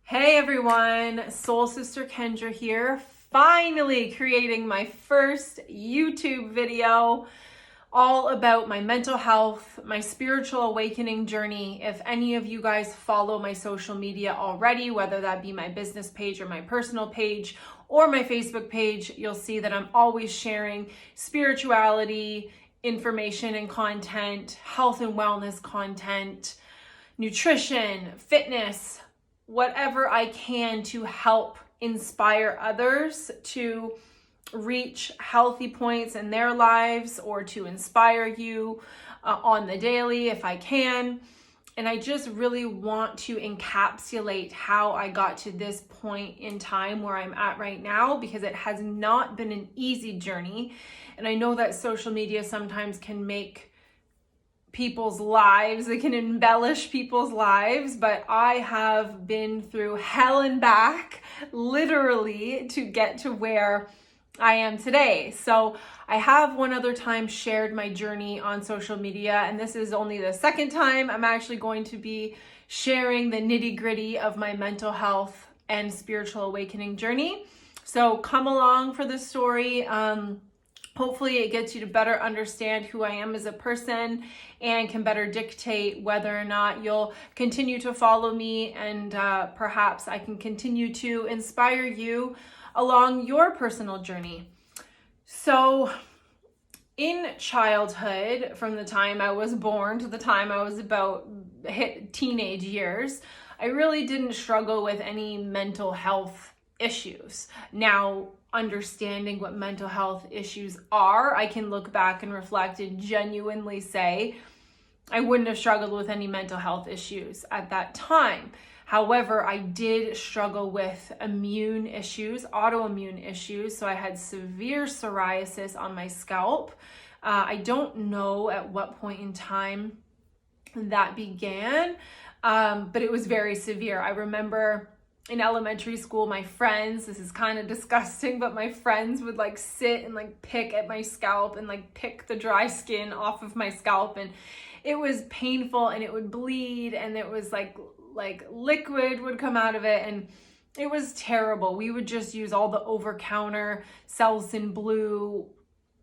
Hey everyone, Soul Sister Kendra here, finally creating my first YouTube video all about my mental health, my spiritual awakening journey. If any of you guys follow my social media already, whether that be my business page or my personal page or my Facebook page, you'll see that I'm always sharing spirituality, information and content, health and wellness content, nutrition, fitness, whatever I can to help inspire others to reach healthy points in their lives or to inspire you on the daily if I can. And I just really want to encapsulate how I got to this point in time where I'm at right now, because it has not been an easy journey. And I know that social media sometimes can make people's lives, it can embellish people's lives, but I have been through hell and back, literally, to get to where I am today. So I have one other time shared my journey on social media, and this is only the second time I'm actually going to be sharing the nitty-gritty of my mental health and spiritual awakening journey. So come along for the story. Hopefully it gets you to better understand who I am as a person and can better dictate whether or not you'll continue to follow me, and perhaps I can continue to inspire you along your personal journey. So in childhood, from the time I was born to the time I was about hit teenage years, I really didn't struggle with any mental health issues. Now, understanding what mental health issues are, I can look back and reflect and genuinely say I wouldn't have struggled with any mental health issues at that time. However, I did struggle with immune issues, autoimmune issues. So I had severe psoriasis on my scalp. I don't know at what point in time that began, but it was very severe. I remember in elementary school, my friends, this is kind of disgusting, but my friends would sit and pick at my scalp and pick the dry skin off of my scalp. And it was painful and it would bleed, and it was like liquid would come out of it. And it was terrible. We would just use all the over-counter Selsun Blue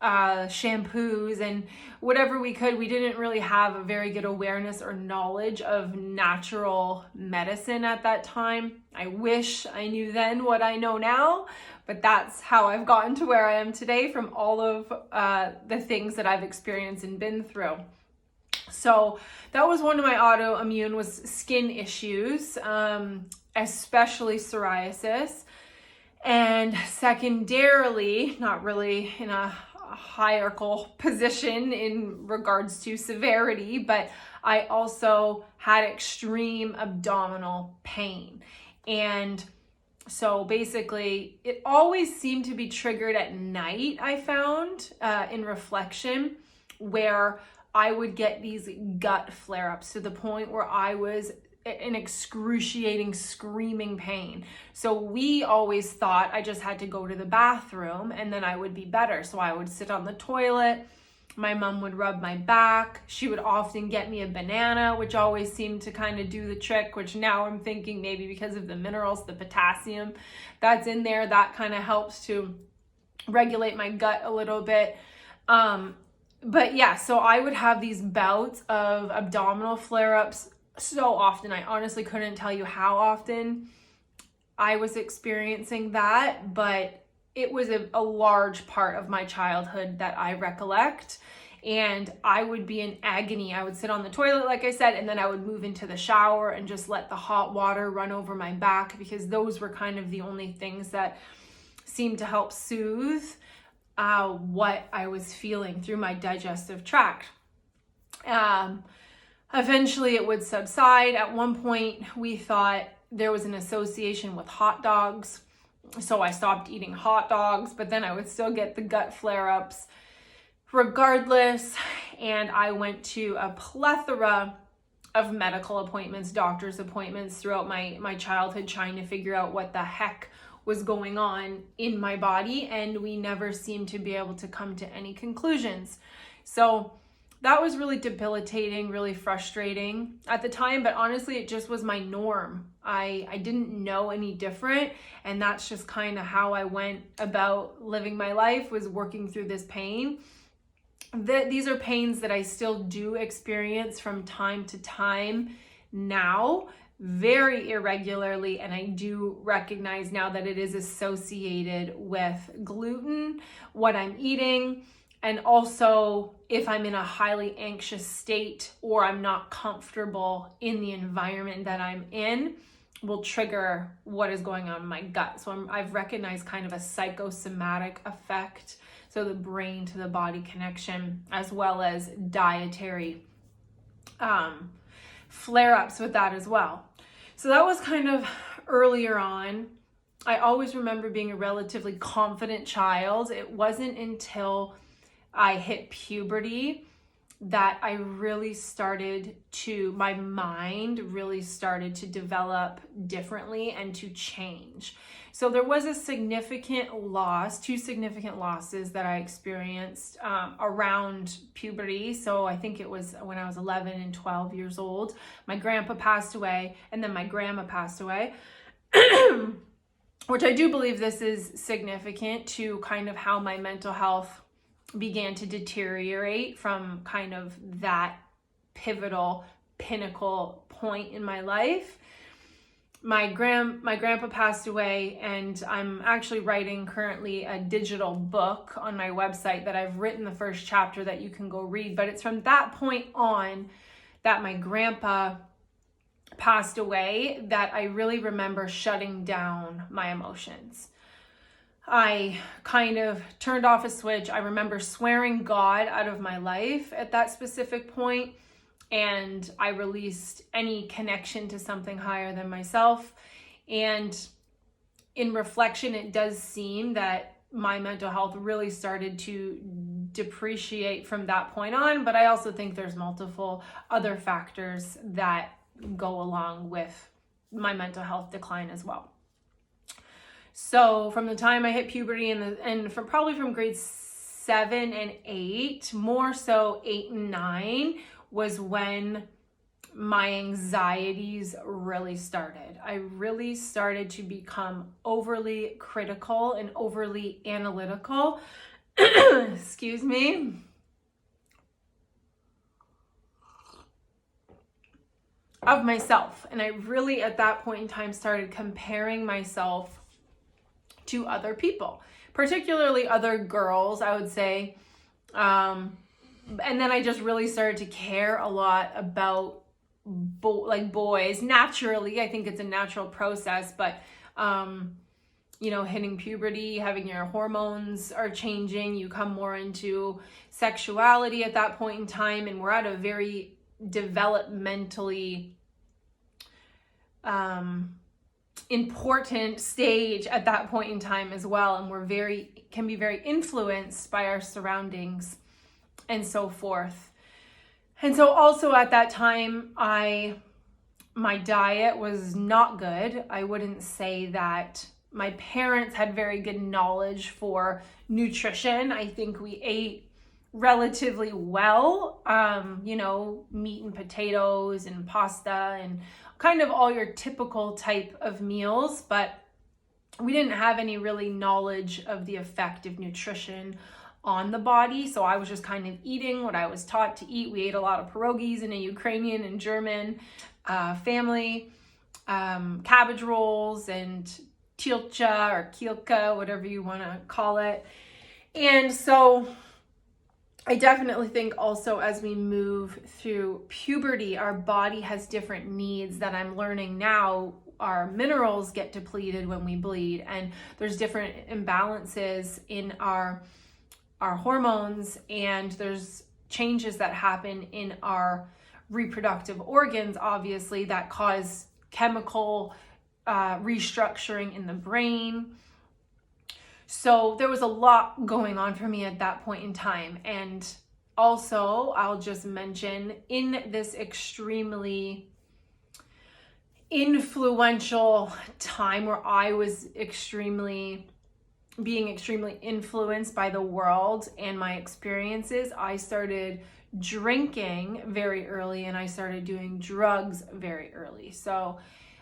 shampoos and whatever we could. We didn't really have a very good awareness or knowledge of natural medicine at that time. I wish I knew then what I know now, but that's how I've gotten to where I am today from all of the things that I've experienced and been through. So that was one of my autoimmune, was skin issues, especially psoriasis. And secondarily, not really in a hierarchical position in regards to severity, but I also had extreme abdominal pain. And so basically it always seemed to be triggered at night, I found, in reflection, where I would get these gut flare-ups to the point where I was in excruciating screaming pain. So we always thought I just had to go to the bathroom and then I would be better. So I would sit on the toilet. My mom would rub my back. She would often get me a banana, which always seemed to kind of do the trick, which now I'm thinking maybe because of the minerals, the potassium that's in there, that kind of helps to regulate my gut a little bit. But yeah, so I would have these bouts of abdominal flare-ups so often. I honestly couldn't tell you how often I was experiencing that, but it was a large part of my childhood that I recollect. And I would be in agony. I would sit on the toilet, like I said, and then I would move into the shower and just let the hot water run over my back, because those were kind of the only things that seemed to help soothe what I was feeling through my digestive tract. Eventually it would subside. At one point we thought there was an association with hot dogs, so I stopped eating hot dogs, but then I would still get the gut flare-ups regardless. And I went to a plethora of medical appointments, doctor's appointments throughout my childhood, trying to figure out what the heck was going on in my body, and we never seemed to be able to come to any conclusions. So that was really debilitating, really frustrating at the time, but honestly, it just was my norm. I didn't know any different, and that's just kind of how I went about living my life, was working through this pain. These are pains that I still do experience from time to time now, very irregularly, and I do recognize now that it is associated with gluten, what I'm eating, and also if I'm in a highly anxious state or I'm not comfortable in the environment that I'm in, will trigger what is going on in my gut. So I've recognized kind of a psychosomatic effect, so the brain to the body connection, as well as dietary flare-ups with that as well. So that was kind of earlier on. I always remember being a relatively confident child. It wasn't until I hit puberty that I really started to, my mind really started to develop differently and to change. So there was a significant loss, 2 significant losses that I experienced around puberty. So I think it was when I was 11 and 12 years old. My grandpa passed away, and then my grandma passed away, which I do believe this is significant to kind of how my mental health began to deteriorate from kind of that pivotal pinnacle point in my life. My grandpa passed away, and I'm actually writing currently a digital book on my website that I've written the first chapter that you can go read. But it's from that point on that my grandpa passed away that I really remember shutting down my emotions. I kind of turned off a switch. I remember swearing God out of my life at that specific point, and I released any connection to something higher than myself. And in reflection, it does seem that my mental health really started to depreciate from that point on, but I also think there's multiple other factors that go along with my mental health decline as well. So from the time I hit puberty and from probably from grade 7 and 8, more so 8 and 9, was when my anxieties really started. I really started to become overly critical and overly analytical. Excuse me. Of myself. And I really at that point in time started comparing myself to other people, particularly other girls, I would say. And then I just really started to care a lot about boys. Naturally, I think it's a natural process, but hitting puberty, having your hormones are changing, you come more into sexuality at that point in time, and we're at a very developmentally important stage at that point in time as well, and can be very influenced by our surroundings and so forth. And so also at that time, my diet was not good. I wouldn't say that my parents had very good knowledge for nutrition. I think we ate relatively well, meat and potatoes and pasta and kind of all your typical type of meals, but we didn't have any really knowledge of the effect of nutrition on the body. So I was just kind of eating what I was taught to eat. We ate a lot of pierogies in a Ukrainian and German family, cabbage rolls and tilcha or kilka, whatever you want to call it. And so I definitely think also as we move through puberty, our body has different needs that I'm learning now. Our minerals get depleted when we bleed, and there's different imbalances in our hormones, and there's changes that happen in our reproductive organs, obviously, that cause chemical restructuring in the brain. So there was a lot going on for me at that point in time. And also, I'll just mention, in this extremely influential time where I was being extremely influenced by the world and my experiences, I started drinking very early, and I started doing drugs very early. So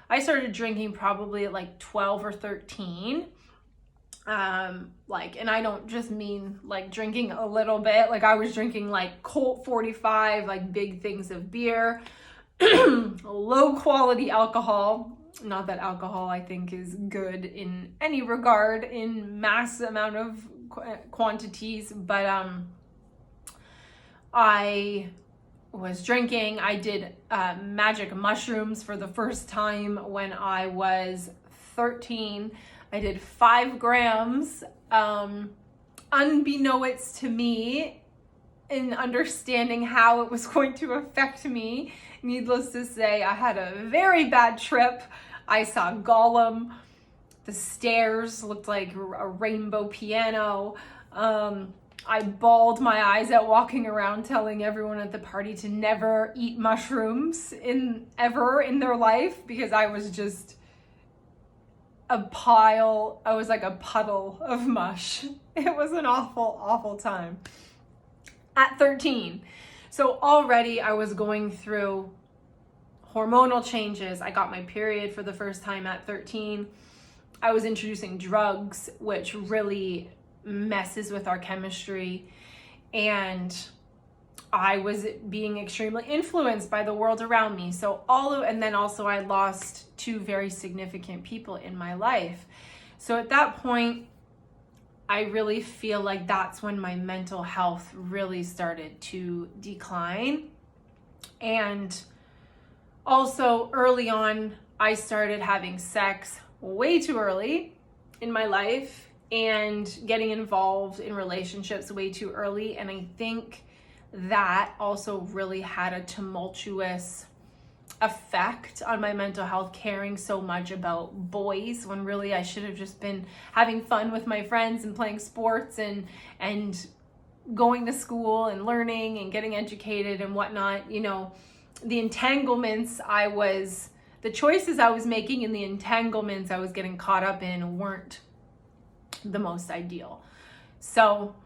I started drinking probably at like 12 or 13. And I don't just mean like drinking a little bit. Like I was drinking like Colt 45, like big things of beer, low quality alcohol. Not that alcohol I think is good in any regard in mass amount of quantities, but I was drinking. I did magic mushrooms for the first time when I was 13. I did 5 grams, unbeknownst to me, in understanding how it was going to affect me. Needless to say, I had a very bad trip. I saw Gollum. The stairs looked like a rainbow piano. I bawled my eyes out walking around telling everyone at the party to never eat mushrooms ever in their life, because I was just I was like a puddle of mush. It was an awful, awful time. At 13. So already I was going through hormonal changes. I got my period for the first time at 13. I was introducing drugs, which really messes with our chemistry. And I was being extremely influenced by the world around me. And then also I lost 2 very significant people in my life. So at that point, I really feel like that's when my mental health really started to decline. And also early on, I started having sex way too early in my life and getting involved in relationships way too early. And I think that also really had a tumultuous effect on my mental health, caring so much about boys when really I should have just been having fun with my friends and playing sports and going to school and learning and getting educated and whatnot. You know, the choices I was making and the entanglements I was getting caught up in weren't the most ideal. So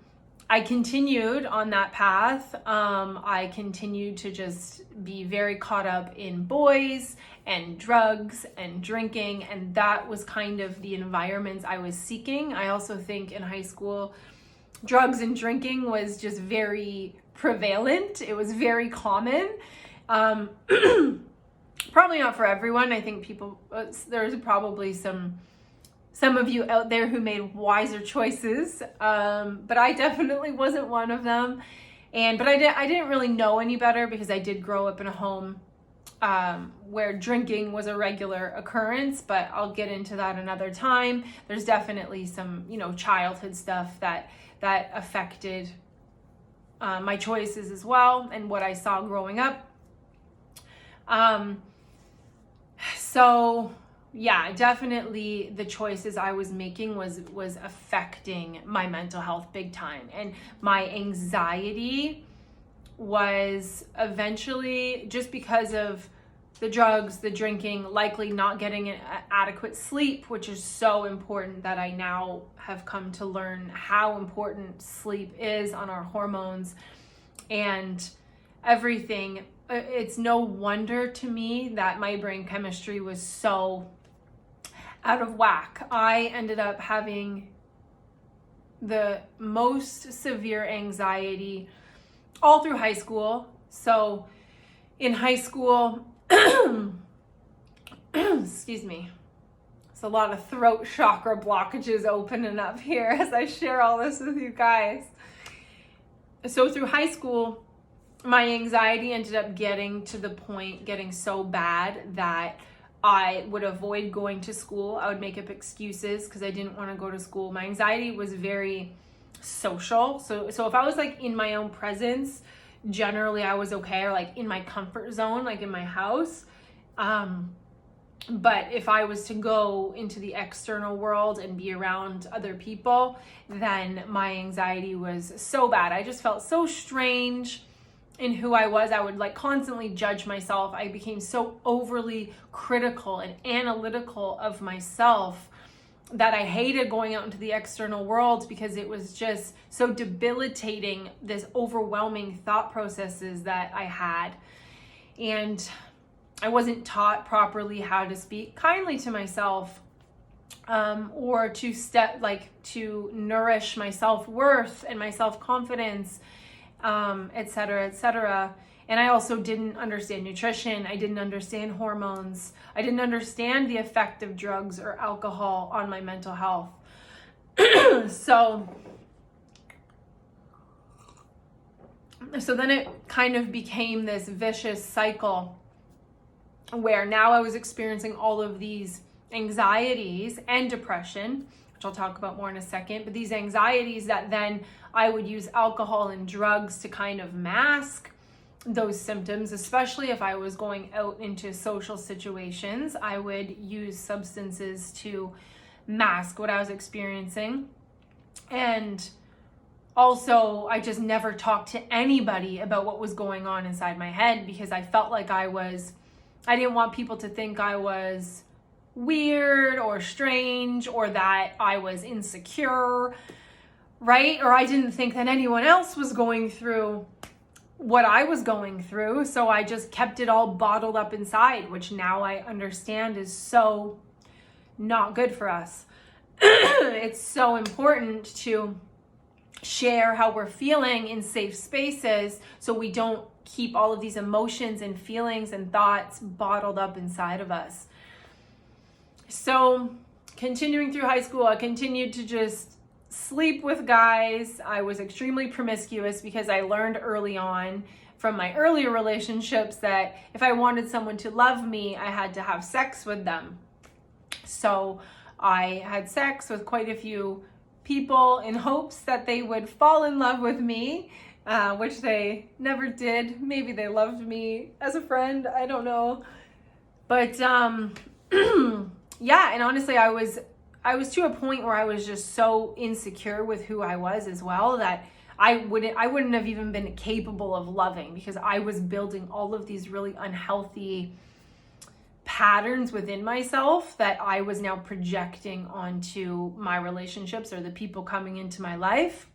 I continued on that path. I continued to just be very caught up in boys and drugs and drinking, and that was kind of the environments I was seeking. I also think in high school, drugs and drinking was just very prevalent. It was very common. Probably not for everyone. I think there's probably some of you out there who made wiser choices, but I definitely wasn't one of them. But I didn't really know any better, because I did grow up in a home where drinking was a regular occurrence, but I'll get into that another time. There's definitely some, childhood stuff that affected my choices as well and what I saw growing up. So yeah, definitely the choices I was making was affecting my mental health big time. And my anxiety was eventually, just because of the drugs, the drinking, likely not getting an adequate sleep, which is so important, that I now have come to learn how important sleep is on our hormones and everything. It's no wonder to me that my brain chemistry was so out of whack. I ended up having the most severe anxiety all through high school. So in high school, excuse me, it's a lot of throat chakra blockages opening up here as I share all this with you guys. So through high school, my anxiety ended up getting so bad that I would avoid going to school. I would make up excuses because I didn't want to go to school. My anxiety was very social. So if I was like in my own presence, generally I was okay, or like in my comfort zone, like in my house. But if I was to go into the external world and be around other people, then my anxiety was so bad. I just felt so strange in who I was. I would like constantly judge myself. I became so overly critical and analytical of myself that I hated going out into the external world because it was just so debilitating, this overwhelming thought processes that I had. And I wasn't taught properly how to speak kindly to myself, or to nourish my self-worth and my self-confidence, etc., etc. And I also didn't understand nutrition. I didn't understand hormones. I didn't understand the effect of drugs or alcohol on my mental health. So then it kind of became this vicious cycle where now I was experiencing all of these anxieties and depression, which I'll talk about more in a second, but these anxieties that then I would use alcohol and drugs to kind of mask those symptoms, especially if I was going out into social situations. I would use substances to mask what I was experiencing. And also, I just never talked to anybody about what was going on inside my head because I felt like I didn't want people to think I was weird or strange or that I was insecure, right? Or I didn't think that anyone else was going through what I was going through. So I just kept it all bottled up inside, which now I understand is so not good for us. It's so important to share how we're feeling in safe spaces so we don't keep all of these emotions and feelings and thoughts bottled up inside of us. So continuing through high school, I continued to just sleep with guys. I was extremely promiscuous because I learned early on from my earlier relationships that if I wanted someone to love me, I had to have sex with them. So I had sex with quite a few people in hopes that they would fall in love with me, which they never did. Maybe they loved me as a friend, I don't know. But yeah, and honestly, I was to a point where I was just so insecure with who I was as well that I wouldn't have even been capable of loving because I was building all of these really unhealthy patterns within myself that I was now projecting onto my relationships or the people coming into my life.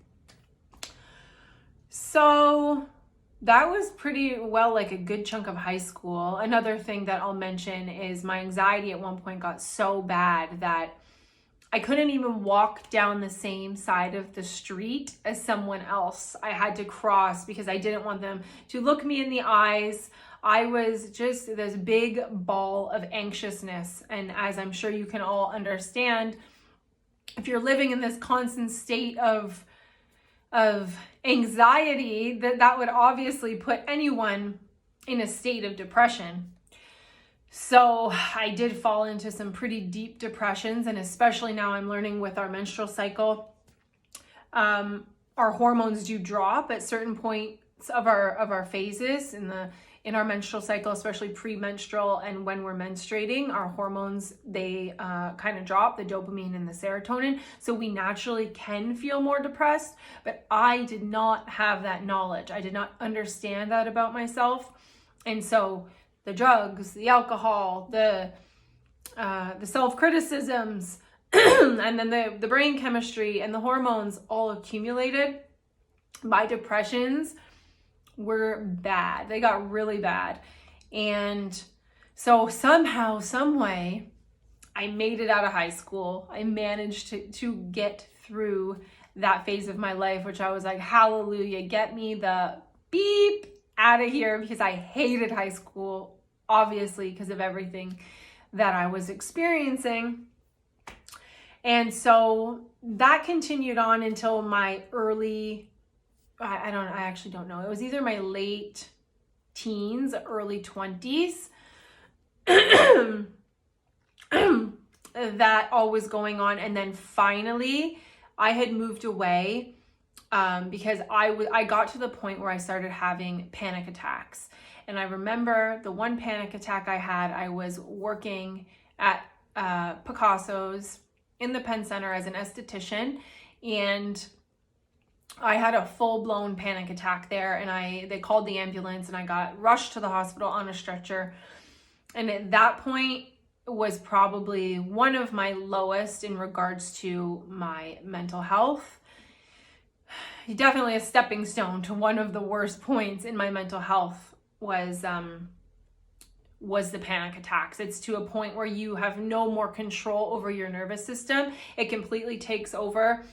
So that was pretty well like a good chunk of high school. Another thing that I'll mention is my anxiety at one point got so bad that I couldn't even walk down the same side of the street as someone else. I had to cross because I didn't want them to look me in the eyes. I was just this big ball of anxiousness. And as I'm sure you can all understand, if you're living in this constant state of anxiety, that would obviously put anyone in a state of depression. So I did fall into some pretty deep depressions, and especially now I'm learning with our menstrual cycle, our hormones do drop at certain points of our phases in our menstrual cycle, especially premenstrual and when we're menstruating. Our hormones, they kind of drop, the dopamine and the serotonin, so we naturally can feel more depressed. But I did not have that knowledge. I did not understand that about myself, and so the drugs, the alcohol, the self-criticisms, and then the brain chemistry and the hormones all accumulated. My depressions were bad. They got really bad. And so somehow, some way, I made it out of high school. I managed to get through that phase of my life, which I was like, hallelujah, get me the beep out of here, because I hated high school, obviously, because of everything that I was experiencing. And so that continued on until my early, I actually don't know. It was either my late teens, early 20s, that all was going on. And then finally I had moved away because I got to the point where I started having panic attacks. And I remember the one panic attack I had, I was working at Picasso's in the Penn Center as an esthetician, and I had a full-blown panic attack there, and they called the ambulance, and I got rushed to the hospital on a stretcher. And at that point, was probably one of my lowest in regards to my mental health. Definitely a stepping stone to one of the worst points in my mental health was the panic attacks. It's to a point where you have no more control over your nervous system. It completely takes over.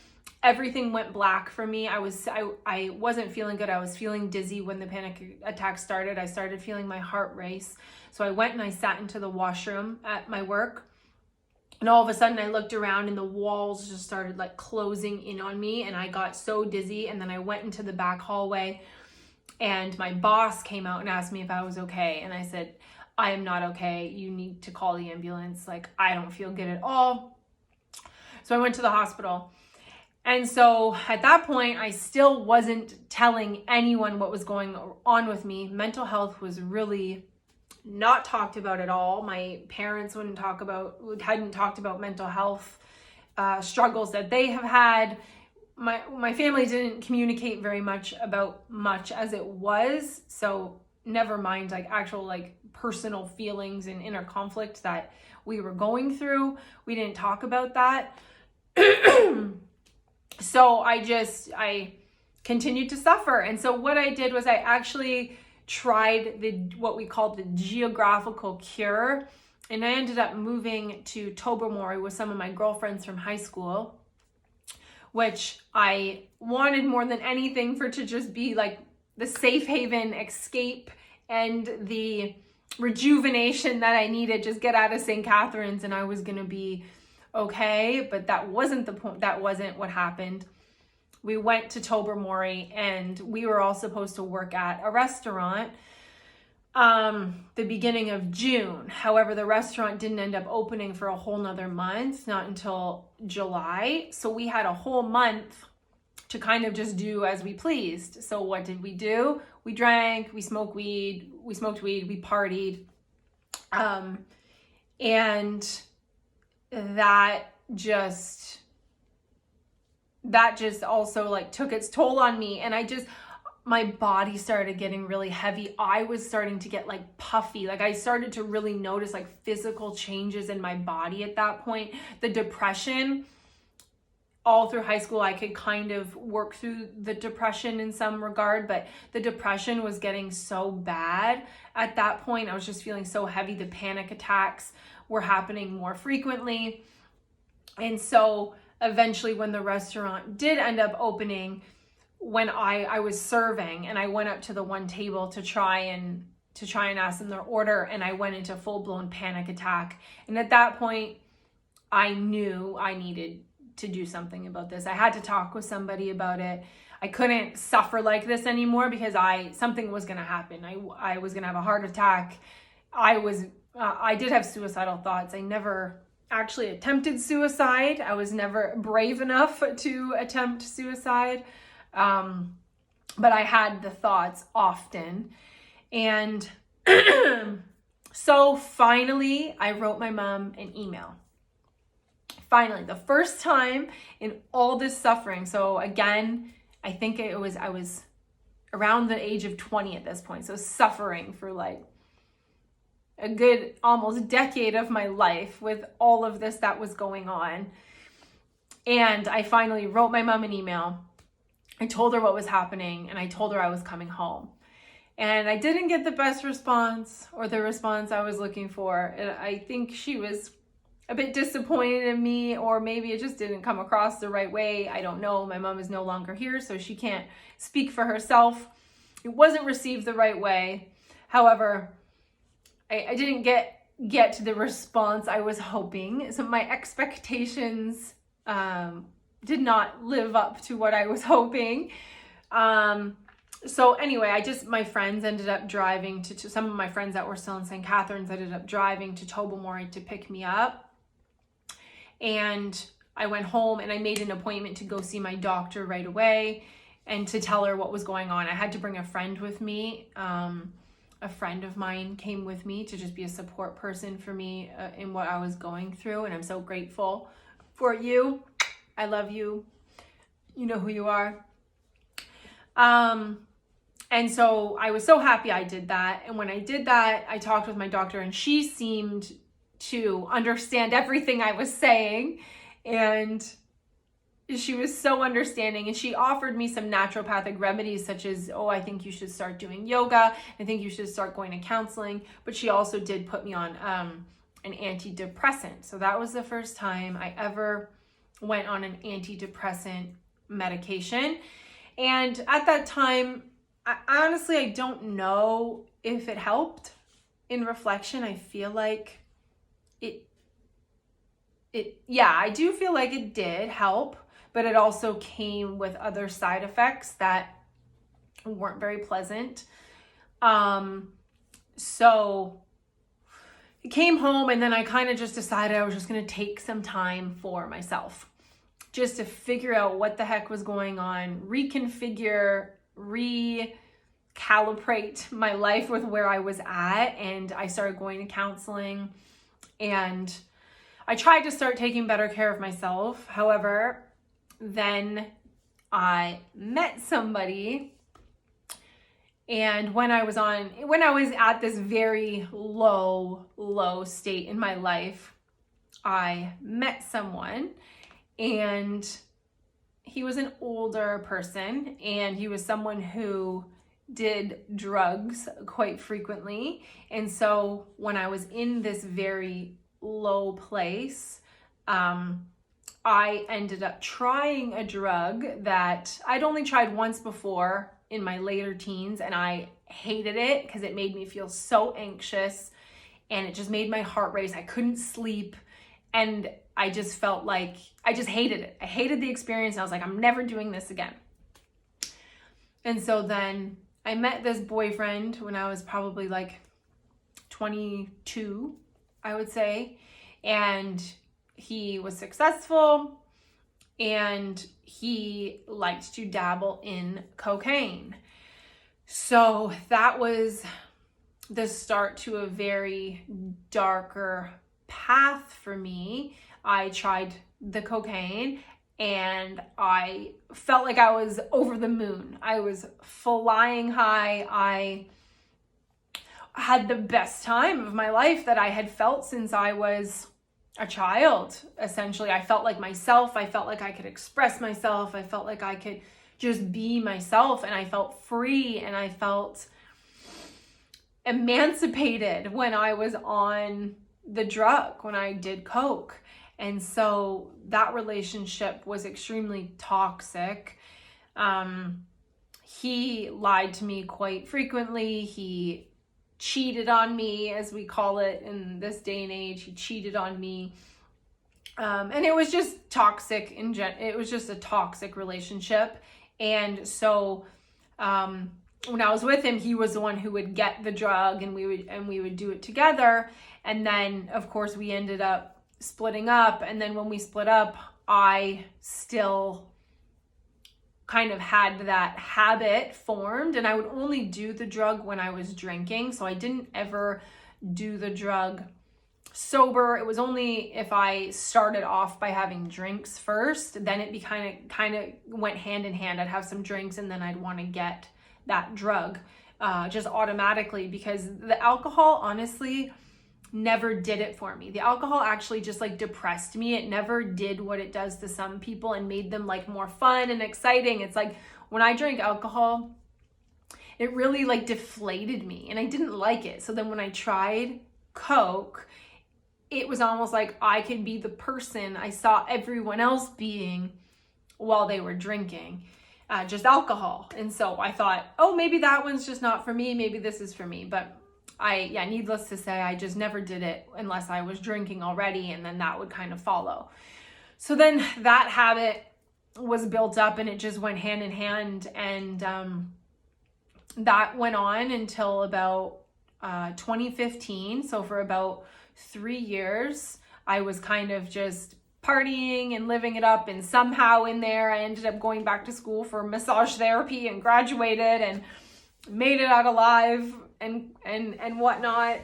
Everything went black for me. I wasn't feeling good. I was feeling dizzy when the panic attack started. I started feeling my heart race. So I went and I sat into the washroom at my work. And all of a sudden I looked around and the walls just started like closing in on me, and I got so dizzy. And then I went into the back hallway and my boss came out and asked me if I was okay. And I said, I am not okay. You need to call the ambulance. Like, I don't feel good at all. So I went to the hospital. And so at that point, I still wasn't telling anyone what was going on with me. Mental health was really not talked about at all. My parents hadn't talked about mental health struggles that they have had. My family didn't communicate very much about much as it was. So never mind like actual like personal feelings and inner conflict that we were going through. We didn't talk about that. So I continued to suffer. And so what I did was I actually tried what we called the geographical cure. And I ended up moving to Tobermory with some of my girlfriends from high school, which I wanted more than anything for it to just be like the safe haven escape and the rejuvenation that I needed. Just get out of St. Catharines and I was going to be okay. But that wasn't the point. That wasn't what happened. We went to Tobermory and we were all supposed to work at a restaurant the beginning of June. However, the restaurant didn't end up opening for a whole nother month, not until July. So we had a whole month to kind of just do as we pleased. So what did we do? We drank, we smoked weed, we partied. And that just also like took its toll on me. And my body started getting really heavy. I was starting to get like puffy. Like I started to really notice like physical changes in my body at that point. The depression, all through high school, I could kind of work through the depression in some regard, but the depression was getting so bad at that point. I was just feeling so heavy. The panic attacks were happening more frequently. And so eventually when the restaurant did end up opening, when I was serving and I went up to the one table to try and ask them their order, and I went into full-blown panic attack. And at that point, I knew I needed to do something about this. I had to talk with somebody about it. I couldn't suffer like this anymore because something was going to happen. I was going to have a heart attack. I did have suicidal thoughts. I never actually attempted suicide. I was never brave enough to attempt suicide. But I had the thoughts often. And so finally, I wrote my mom an email. Finally, the first time in all this suffering. So again, I think I was around the age of 20 at this point. So suffering for like a good almost decade of my life with all of this that was going on. And I finally wrote my mom an email. I told her what was happening and I told her I was coming home. And I didn't get the best response or the response I was looking for. I think she was a bit disappointed in me, or maybe it just didn't come across the right way. I don't know. My mom is no longer here, so she can't speak for herself. It wasn't received the right way. However, I didn't get to the response I was hoping. So my expectations did not live up to what I was hoping. So anyway, my friends ended up driving to some of my friends that were still in St. Catharines ended up driving to Tobermory to pick me up. And I went home and I made an appointment to go see my doctor right away and to tell her what was going on. I had to bring a friend with me. A friend of mine came with me to just be a support person for me in what I was going through. And I'm so grateful for you. I love you. You know who you are. And so I was so happy I did that. And when I did that, I talked with my doctor and she seemed to understand everything I was saying. And she was so understanding, and she offered me some naturopathic remedies such as, oh, I think you should start doing yoga. I think you should start going to counseling. But she also did put me on an antidepressant. So that was the first time I ever went on an antidepressant medication. And at that time, I don't know if it helped. In reflection, I feel like I do feel like it did help, but it also came with other side effects that weren't very pleasant. So I came home, and then I kind of just decided I was just going to take some time for myself, just to figure out what the heck was going on, reconfigure, recalibrate my life with where I was at. And I started going to counseling, and I tried to start taking better care of myself. However, then I met somebody, and when I was at this very low state in my life, I met someone, and he was an older person, and he was someone who did drugs quite frequently. And so when I was in this very low place, I ended up trying a drug that I'd only tried once before in my later teens, and I hated it because it made me feel so anxious, and it just made my heart race. I couldn't sleep, and I just felt like I just hated it. I hated the experience. I was like, I'm never doing this again. And so then I met this boyfriend when I was probably like 22, I would say, and he was successful, and he liked to dabble in cocaine. So that was the start to a very darker path for me. I tried the cocaine, and I felt like I was over the moon. I was flying high. I had the best time of my life that I had felt since I was a child. Essentially, I felt like myself. I felt like I could express myself. I felt like I could just be myself, and I felt free, and I felt emancipated when I was on the drug, when I did coke. And so that relationship was extremely toxic. He lied to me quite frequently. He cheated on me, as we call it in this day and age. He cheated on me. And it was just toxic it was just a toxic relationship. And so when I was with him, he was the one who would get the drug, and we would do it together. And then of course we ended up splitting up. And then when we split up, I still kind of had that habit formed, and I would only do the drug when I was drinking. So I didn't ever do the drug sober. It was only if I started off by having drinks first, then it kind of went hand in hand. I'd have some drinks, and then I'd want to get that drug just automatically, because the alcohol honestly never did it for me. The alcohol actually just like depressed me. It never did what it does to some people and made them like more fun and exciting. It's like when I drank alcohol, it really like deflated me, and I didn't like it. So then when I tried coke, it was almost like I could be the person I saw everyone else being while they were drinking just alcohol. And so I thought, oh, maybe that one's just not for me. Maybe this is for me. But needless to say, I just never did it unless I was drinking already, and then that would kind of follow. So then that habit was built up, and it just went hand in hand. And that went on until about 2015. So for about 3 years, I was kind of just partying and living it up. And somehow in there, I ended up going back to school for massage therapy and graduated and made it out alive and whatnot.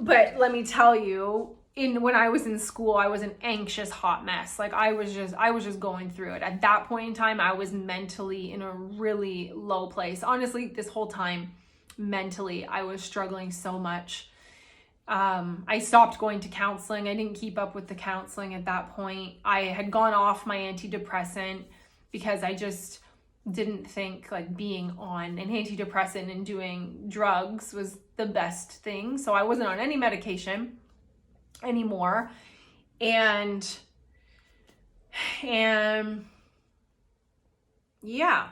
But let me tell you, when I was in school, I was an anxious hot mess. Like I was just going through it. At that point in time, I was mentally in a really low place. Honestly, this whole time, mentally. I was struggling so much. I stopped going to counseling. I didn't keep up with the counseling at that point. I had gone off my antidepressant because I just didn't think like being on an antidepressant and doing drugs was the best thing. So I wasn't on any medication anymore. And yeah.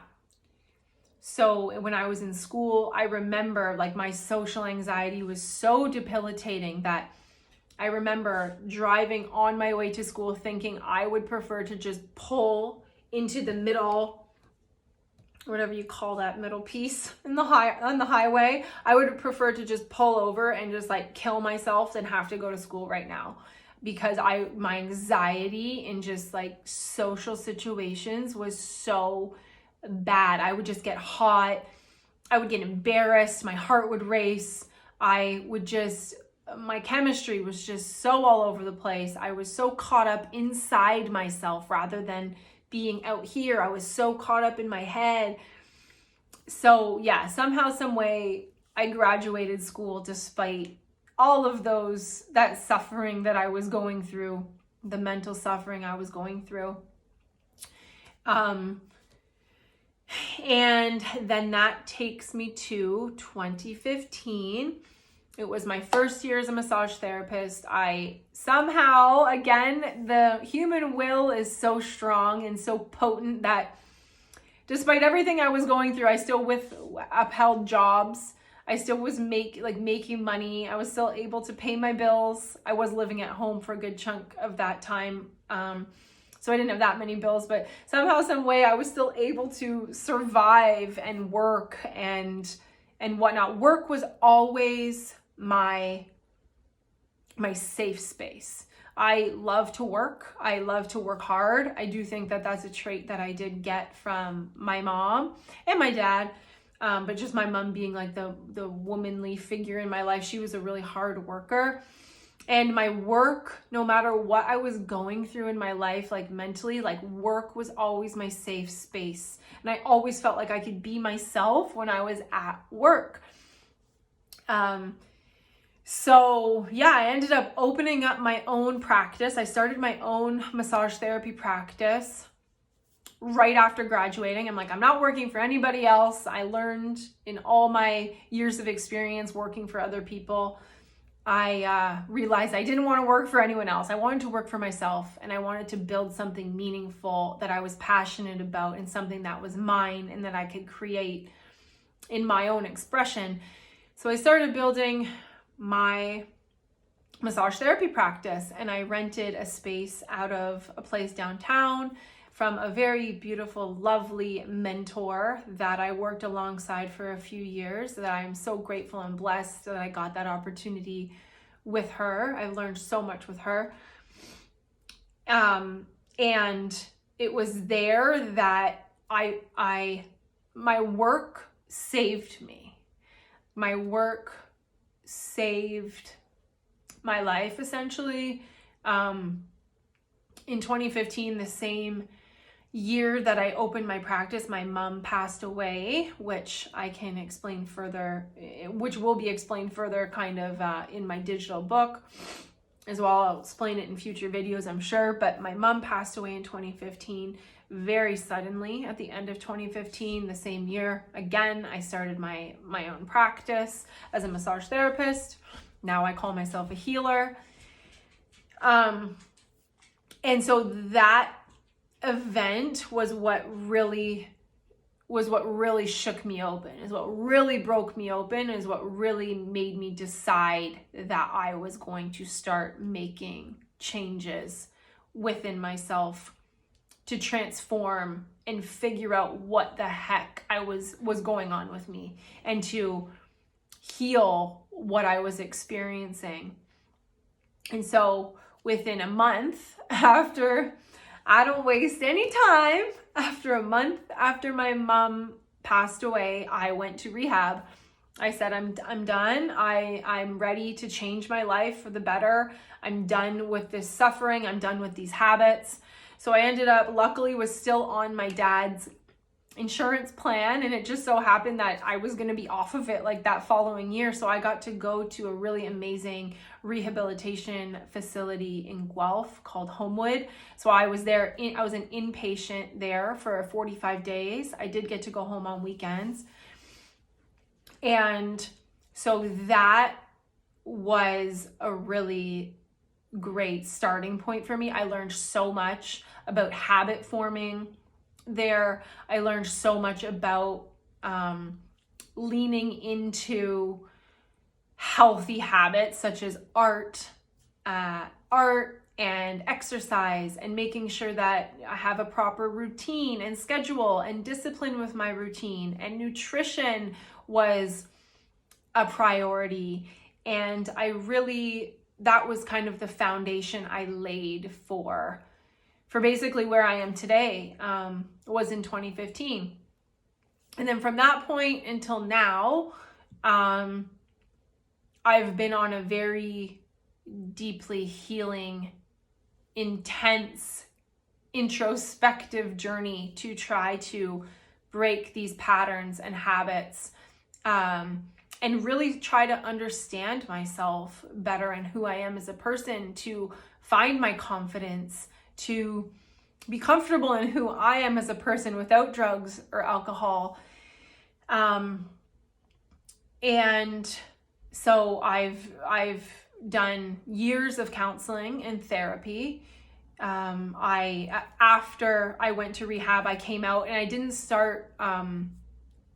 So when I was in school, I remember like my social anxiety was so debilitating that I remember driving on my way to school thinking I would prefer to just pull into the middle, whatever you call that middle piece on the highway. I would prefer to just pull over and just like kill myself than have to go to school right now, because my anxiety in just like social situations was so bad. I would just get hot. I would get embarrassed. My heart would race. My chemistry was just so all over the place. I was so caught up inside myself rather than being out here. I was so caught up in my head. So yeah, somehow, some way I graduated school despite all of that suffering that I was going through, the mental suffering I was going through. And then that takes me to 2015. It was my first year as a massage therapist. I somehow, again, the human will is so strong and so potent that despite everything I was going through, I still upheld jobs. I still was making money. I was still able to pay my bills. I was living at home for a good chunk of that time. So I didn't have that many bills, but somehow, some way I was still able to survive and work and whatnot. Work was always my safe space. I love to work. I love to work hard. I do think that that's a trait that I did get from my mom and my dad. But just my mom being like the womanly figure in my life. She was a really hard worker. And my work, no matter what I was going through in my life, like mentally, like work was always my safe space. And I always felt like I could be myself when I was at work. So yeah, I ended up opening up my own practice. I started my own massage therapy practice right after graduating. I'm like, I'm not working for anybody else. I learned in all my years of experience working for other people, I realized I didn't want to work for anyone else. I wanted to work for myself, and I wanted to build something meaningful that I was passionate about and something that was mine and that I could create in my own expression. So I started building my massage therapy practice, and I rented a space out of a place downtown from a very beautiful, lovely mentor that I worked alongside for a few years, that I'm so grateful and blessed that I got that opportunity with her. I've learned so much with her. And it was there that my work saved me. My work saved my life, essentially. In 2015, the same year that I opened my practice, my mom passed away, which I can explain further, which will be explained further kind of in my digital book as well. I'll explain it in future videos, I'm sure. But my mom passed away in 2015, very suddenly at the end of 2015, the same year. Again, I started my own practice as a massage therapist. Now I call myself a healer. And so that event was what really shook me open, is what really broke me open, is what really made me decide that I was going to start making changes within myself to transform and figure out what the heck was going on with me, and to heal what I was experiencing. And so within a month after, I don't waste any time, after a month after my mom passed away, I went to rehab. I said, I'm done. I'm ready to change my life for the better. I'm done with this suffering. I'm done with these habits. So I ended up, luckily, was still on my dad's insurance plan, and it just so happened that I was going to be off of it like that following year. So I got to go to a really amazing rehabilitation facility in Guelph called ONWARD. So I was there, I was an inpatient there for 45 days. I did get to go home on weekends. And so that was a really great starting point for me. I learned so much about habit forming there. I learned so much about leaning into healthy habits such as art and exercise, and making sure that I have a proper routine and schedule and discipline with my routine, and nutrition was a priority. And that was kind of the foundation I laid for basically where I am today, was in 2015. And then from that point until now, I've been on a very deeply healing, intense, introspective journey to try to break these patterns and habits, and really try to understand myself better and who I am as a person, to find my confidence, to be comfortable in who I am as a person without drugs or alcohol. And so I've done years of counseling and therapy. After I went to rehab, I came out, and I didn't start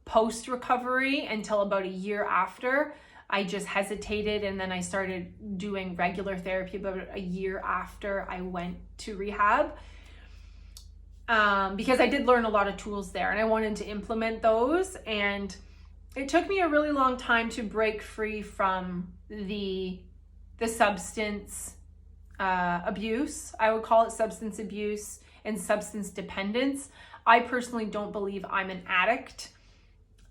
post-recovery until about a year after. I just hesitated, and then I started doing regular therapy about a year after I went to rehab, because I did learn a lot of tools there, and I wanted to implement those. And it took me a really long time to break free from the substance abuse. I would call it substance abuse and substance dependence. I personally don't believe I'm an addict.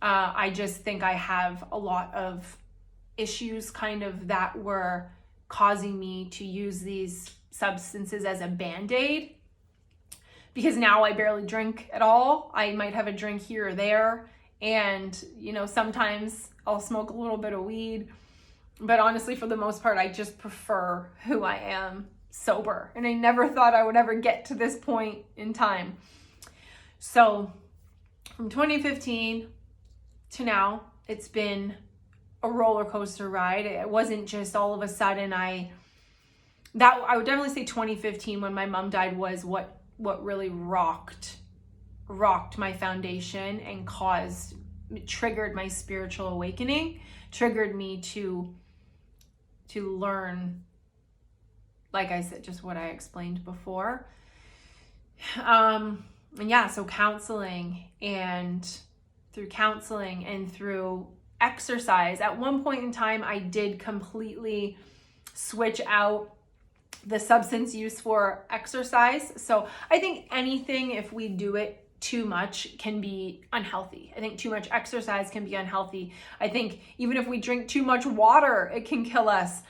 I just think I have a lot of issues kind of that were causing me to use these substances as a band-aid, because now I barely drink at all. I might have a drink here or there, and sometimes I'll smoke a little bit of weed, but honestly, for the most part, I just prefer who I am sober, and I never thought I would ever get to this point in time. So from 2015 to now, it's been a roller coaster ride. It wasn't just all of a sudden. I would definitely say 2015, when my mom died, was what really rocked my foundation and triggered my spiritual awakening, triggered me to learn, like I said, just what I explained before. So counseling, and through exercise. At one point in time, I did completely switch out the substance use for exercise. So I think anything, if we do it too much, can be unhealthy. I think too much exercise can be unhealthy. I think even if we drink too much water, it can kill us.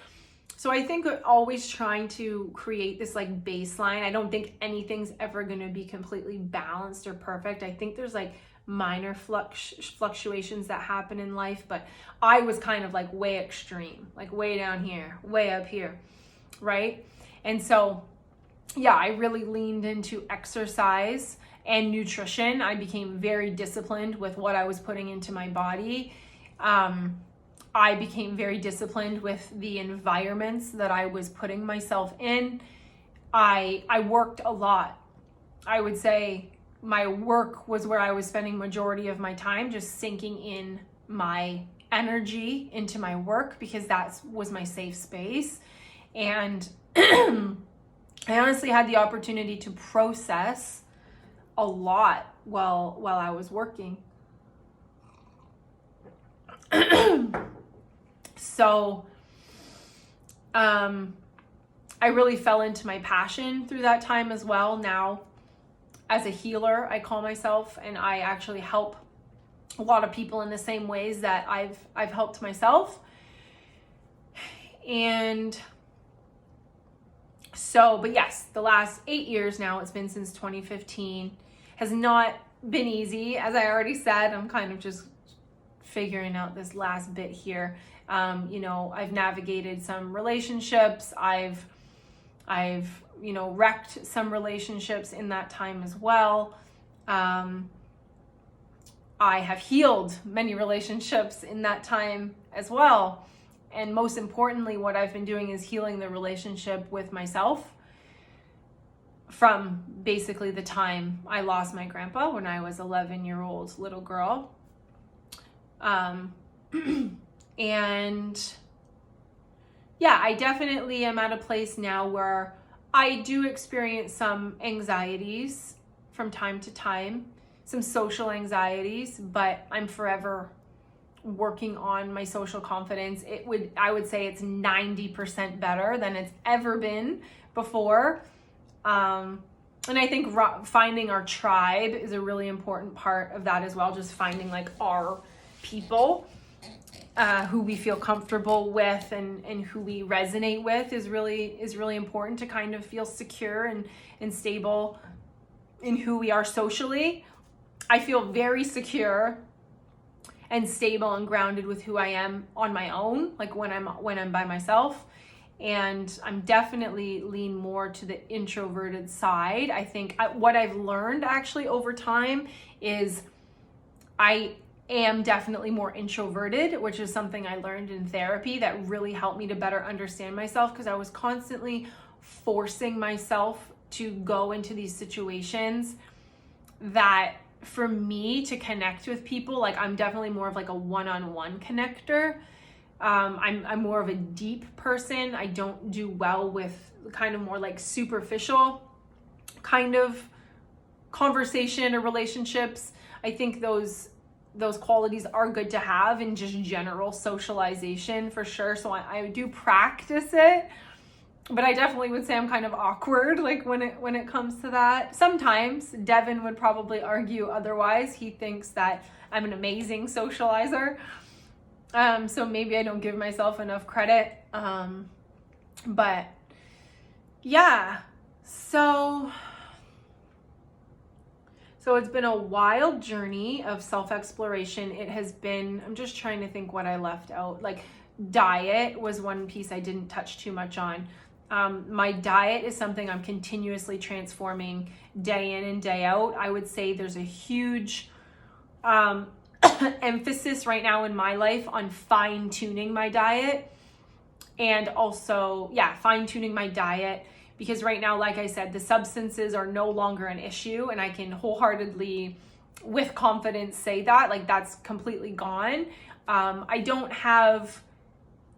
So I think always trying to create this like baseline. I don't think anything's ever going to be completely balanced or perfect. I think there's like minor fluctuations that happen in life, but I was kind of like way extreme, like way down here, way up here, right? And so, yeah, I really leaned into exercise and nutrition. I became very disciplined with what I was putting into my body. I became very disciplined with the environments that I was putting myself in. I worked a lot. I would say my work was where I was spending majority of my time, just sinking in my energy into my work, because that was my safe space. And I honestly had the opportunity to process a lot while I was working. So I really fell into my passion through that time as well. Now, as a healer, I call myself, and I actually help a lot of people in the same ways that I've helped myself. And so, but yes, the last 8 years now, it's been since 2015, has not been easy. As I already said, I'm kind of just figuring out this last bit here. I've navigated some relationships. I've wrecked some relationships in that time as well. I have healed many relationships in that time as well. And most importantly, what I've been doing is healing the relationship with myself from basically the time I lost my grandpa when I was 11-year-old little girl. And yeah, I definitely am at a place now where I do experience some anxieties from time to time, some social anxieties, but I'm forever working on my social confidence. I would say it's 90% better than it's ever been before. And I think finding our tribe is a really important part of that as well. Just finding like our people who we feel comfortable with and who we resonate with is really important to kind of feel secure and stable in who we are socially. I feel very secure and stable and grounded with who I am on my own, like when I'm by myself. And I'm definitely lean more to the introverted side. I think what I've learned actually over time is I am definitely more introverted, which is something I learned in therapy that really helped me to better understand myself, because I was constantly forcing myself to go into these situations that for me to connect with people, like I'm definitely more of like a one-on-one connector. I'm more of a deep person. I don't do well with kind of more like superficial kind of conversation or relationships. I think those qualities are good to have in just general socialization for sure. So I do practice it, but I definitely would say I'm kind of awkward, like when it comes to that. Sometimes Devin would probably argue otherwise. He thinks that I'm an amazing socializer. So maybe I don't give myself enough credit. But yeah, so it's been a wild journey of self-exploration. It has been, I'm just trying to think what I left out. Like diet was one piece I didn't touch too much on. My diet is something I'm continuously transforming day in and day out. I would say there's a huge, emphasis right now in my life on fine-tuning my diet, and also fine-tuning my diet, because right now, like I said, the substances are no longer an issue, and I can wholeheartedly with confidence say that, like, that's completely gone. I don't have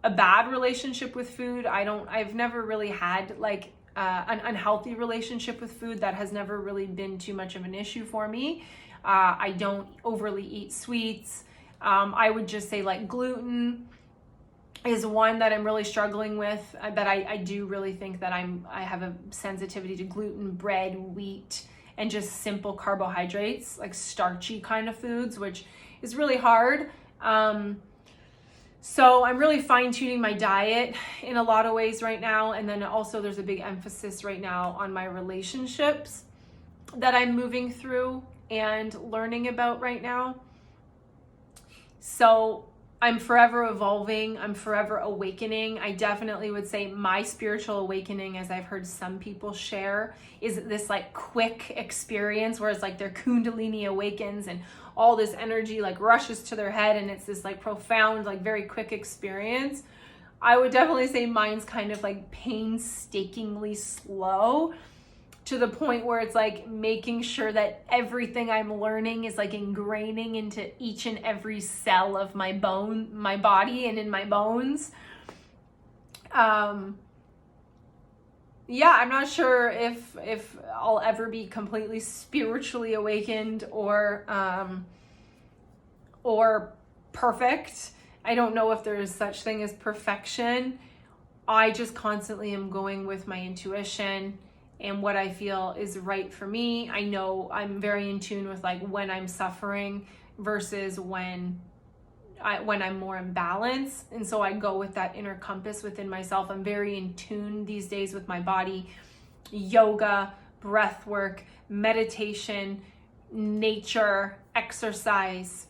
a bad relationship with food. I've never really had like an unhealthy relationship with food. That has never really been too much of an issue for me. I don't overly eat sweets. I would just say like gluten is one that I'm really struggling with, that I do really think that I have a sensitivity to gluten, bread, wheat, and just simple carbohydrates, like starchy kind of foods, which is really hard. So I'm really fine-tuning my diet in a lot of ways right now. And then also there's a big emphasis right now on my relationships that I'm moving through and learning about right now. So I'm forever evolving. I'm forever awakening. I definitely would say my spiritual awakening, as I've heard some people share, is this like quick experience where it's like their kundalini awakens and all this energy like rushes to their head, and it's this like profound, like very quick experience. I would definitely say mine's kind of like painstakingly slow, to the point where it's like making sure that everything I'm learning is like ingraining into each and every cell of my body and in my bones. I'm not sure if I'll ever be completely spiritually awakened or perfect. I don't know if there is such thing as perfection. I just constantly am going with my intuition and what I feel is right for me. I know I'm very in tune with like when I'm suffering versus when I'm more in balance. And so I go with that inner compass within myself. I'm very in tune these days with my body. Yoga, breath work, meditation, nature, exercise,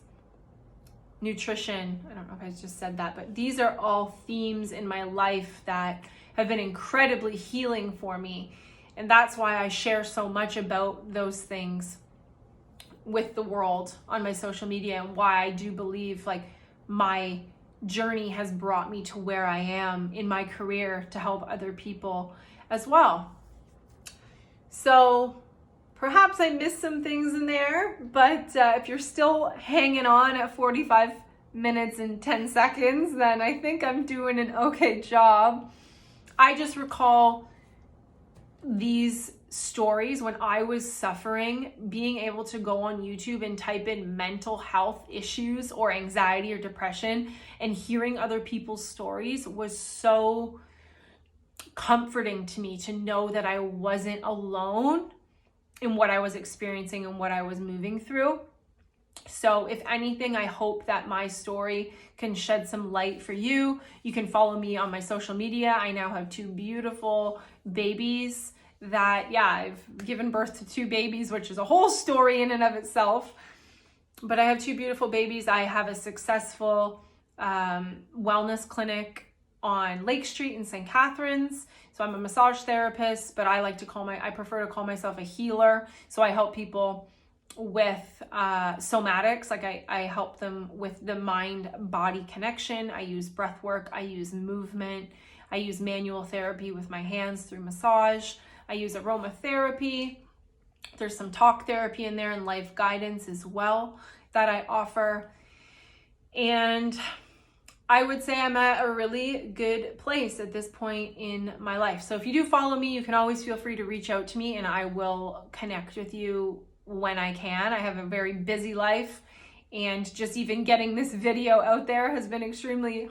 nutrition. I don't know if I just said that, but these are all themes in my life that have been incredibly healing for me. And that's why I share so much about those things with the world on my social media, and why I do believe like my journey has brought me to where I am in my career to help other people as well. So perhaps I missed some things in there, but if you're still hanging on at 45 minutes and 10 seconds, then I think I'm doing an okay job. I just recall these stories when I was suffering, being able to go on YouTube and type in mental health issues or anxiety or depression, and hearing other people's stories was so comforting to me, to know that I wasn't alone in what I was experiencing and what I was moving through. So if anything, I hope that my story can shed some light for you. You can follow me on my social media. I now have 2 beautiful babies that, I've given birth to 2 babies, which is a whole story in and of itself. But I have 2 beautiful babies. I have a successful wellness clinic on Lake Street in St. Catharines. So I'm a massage therapist, but I prefer to call myself a healer. So I help people with somatics. Like I help them with the mind-body connection. I use breath work. I use movement. I use manual therapy with my hands through massage. I use aromatherapy. There's some talk therapy in there, and life guidance as well that I offer. And I would say I'm at a really good place at this point in my life. So if you do follow me, you can always feel free to reach out to me, and I will connect with you when I can. I have a very busy life, and just even getting this video out there has been extremely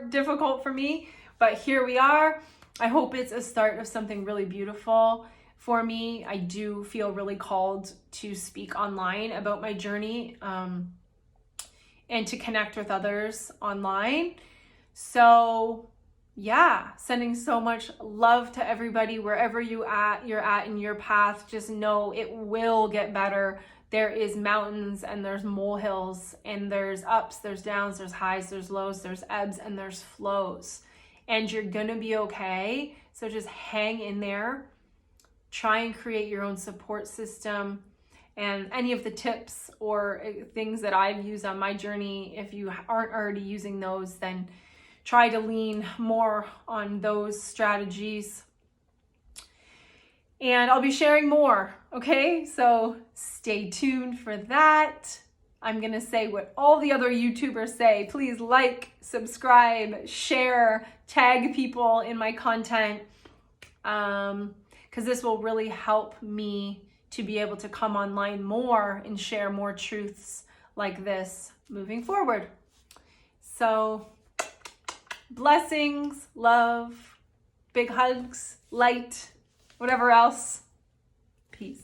difficult for me. But here we are. I hope it's a start of something really beautiful for me. I do feel really called to speak online about my journey, and to connect with others online. So sending so much love to everybody wherever you're at in your path. Just know it will get better. There is mountains and there's molehills, and there's ups, there's downs, there's highs, there's lows, there's ebbs, and there's flows. And you're gonna be okay. So just hang in there. Try and create your own support system. And any of the tips or things that I've used on my journey, if you aren't already using those, then try to lean more on those strategies. And I'll be sharing more, okay? So stay tuned for that. I'm gonna say what all the other YouTubers say. Please like, subscribe, share, tag people in my content, because this will really help me to be able to come online more and share more truths like this moving forward. So blessings, love, big hugs, light, whatever else. Peace.